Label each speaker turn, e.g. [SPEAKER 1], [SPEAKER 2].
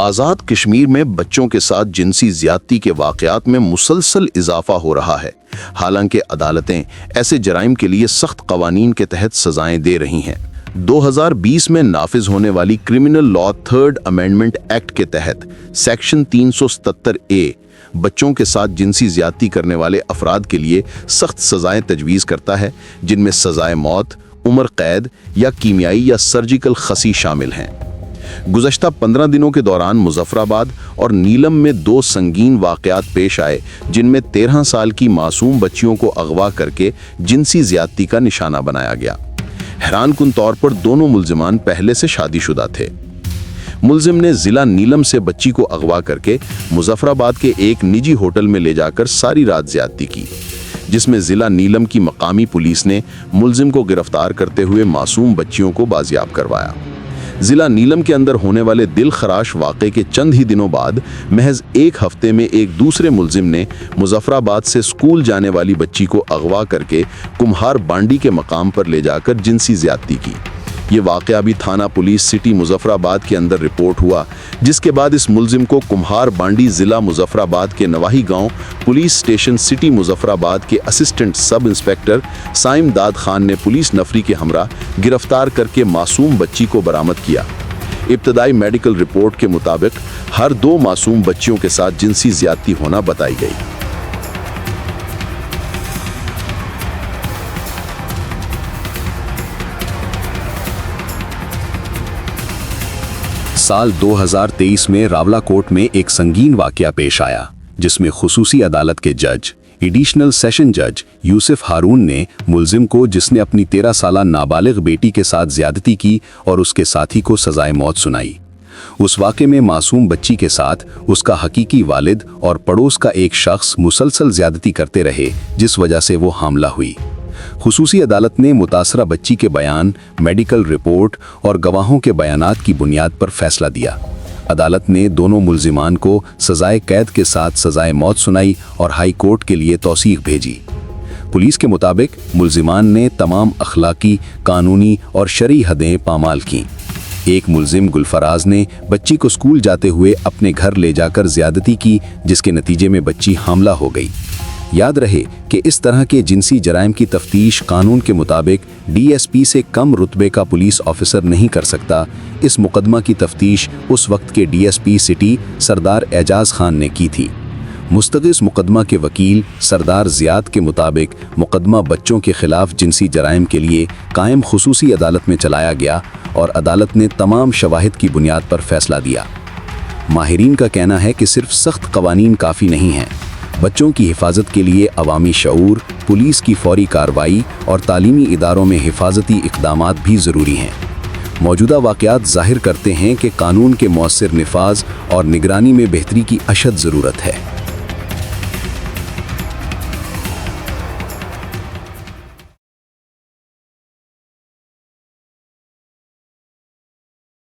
[SPEAKER 1] آزاد کشمیر میں بچوں کے ساتھ جنسی زیادتی کے واقعات میں مسلسل اضافہ ہو رہا ہے، حالانکہ عدالتیں ایسے جرائم کے لیے سخت قوانین کے تحت سزائیں دے رہی ہیں۔ 2020 میں نافذ ہونے والی criminal law third amendment act کے تحت سیکشن 377A بچوں کے ساتھ جنسی زیادتی کرنے والے افراد کے لیے سخت سزائیں تجویز کرتا ہے، جن میں سزائے موت، عمر قید یا کیمیائی یا سرجیکل خصی شامل ہیں۔ گزشتہ 15 دنوں کے دوران مظفر آباد اور نیلم میں 2 سنگین واقعات پیش آئے، جن میں 13 سال کی معصوم بچیوں کو اغوا کر کے جنسی زیادتی کا نشانہ بنایا گیا۔ حیران کن طور پر دونوں ملزمان پہلے سے شادی شدہ تھے۔ ملزم نے ضلع نیلم سے بچی کو اغوا کر کے مظفر آباد کے ایک نجی ہوٹل میں لے جا کر ساری رات زیادتی کی، جس میں ضلع نیلم کی مقامی پولیس نے ملزم کو گرفتار کرتے ہوئے معصوم بچیوں کو بازیاب کروایا۔ ضلع نیلم کے اندر ہونے والے دل خراش واقعے کے چند ہی دنوں بعد محض ایک ہفتے میں ایک دوسرے ملزم نے مظفر آباد سے اسکول جانے والی بچی کو اغوا کر کے کمہار بانڈی کے مقام پر لے جا کر جنسی زیادتی کی۔ یہ واقعہ بھی تھانہ پولیس سٹی مظفر آباد کے اندر رپورٹ ہوا، جس کے بعد اس ملزم کو کمہار بانڈی ضلع مظفر آباد کے نواحی گاؤں پولیس اسٹیشن سٹی مظفر آباد کے اسسٹنٹ سب انسپیکٹر سائم داد خان نے پولیس نفری کے ہمراہ گرفتار کر کے معصوم بچی کو برآمد کیا۔ ابتدائی میڈیکل رپورٹ کے مطابق ہر 2 معصوم بچیوں کے ساتھ جنسی زیادتی ہونا بتائی گئی۔
[SPEAKER 2] سال 2023 میں راولہ کوٹ میں ایک سنگین واقعہ پیش آیا، جس میں خصوصی عدالت کے جج ایڈیشنل سیشن جج یوسف ہارون نے ملزم کو، جس نے اپنی 13 سالہ نابالغ بیٹی کے ساتھ زیادتی کی اور اس کے ساتھی کو سزائے موت سنائی۔ اس واقعے میں معصوم بچی کے ساتھ اس کا حقیقی والد اور پڑوس کا ایک شخص مسلسل زیادتی کرتے رہے، جس وجہ سے وہ حاملہ ہوئی۔ خصوصی عدالت نے متاثرہ بچی کے بیان، میڈیکل رپورٹ اور گواہوں کے بیانات کی بنیاد پر فیصلہ دیا۔ عدالت نے دونوں ملزمان کو سزائے قید کے ساتھ سزائے موت سنائی اور ہائی کورٹ کے لیے توثیق بھیجی۔ پولیس کے مطابق ملزمان نے تمام اخلاقی، قانونی اور شرعی حدیں پامال کیں۔ ایک ملزم گلفراز نے بچی کو اسکول جاتے ہوئے اپنے گھر لے جا کر زیادتی کی، جس کے نتیجے میں بچی حاملہ ہو گئی۔ یاد رہے کہ اس طرح کے جنسی جرائم کی تفتیش قانون کے مطابق DSP سے کم رتبے کا پولیس آفیسر نہیں کر سکتا۔ اس مقدمہ کی تفتیش اس وقت کے DSP سٹی سردار اعجاز خان نے کی تھی۔ مستغیث مقدمہ کے وکیل سردار زیاد کے مطابق مقدمہ بچوں کے خلاف جنسی جرائم کے لیے قائم خصوصی عدالت میں چلایا گیا اور عدالت نے تمام شواہد کی بنیاد پر فیصلہ دیا۔ ماہرین کا کہنا ہے کہ صرف سخت قوانین کافی نہیں ہیں۔ بچوں کی حفاظت کے لیے عوامی شعور، پولیس کی فوری کارروائی اور تعلیمی اداروں میں حفاظتی اقدامات بھی ضروری ہیں۔ موجودہ واقعات ظاہر کرتے ہیں کہ قانون کے مؤثر نفاذ اور نگرانی میں بہتری کی اشد ضرورت ہے۔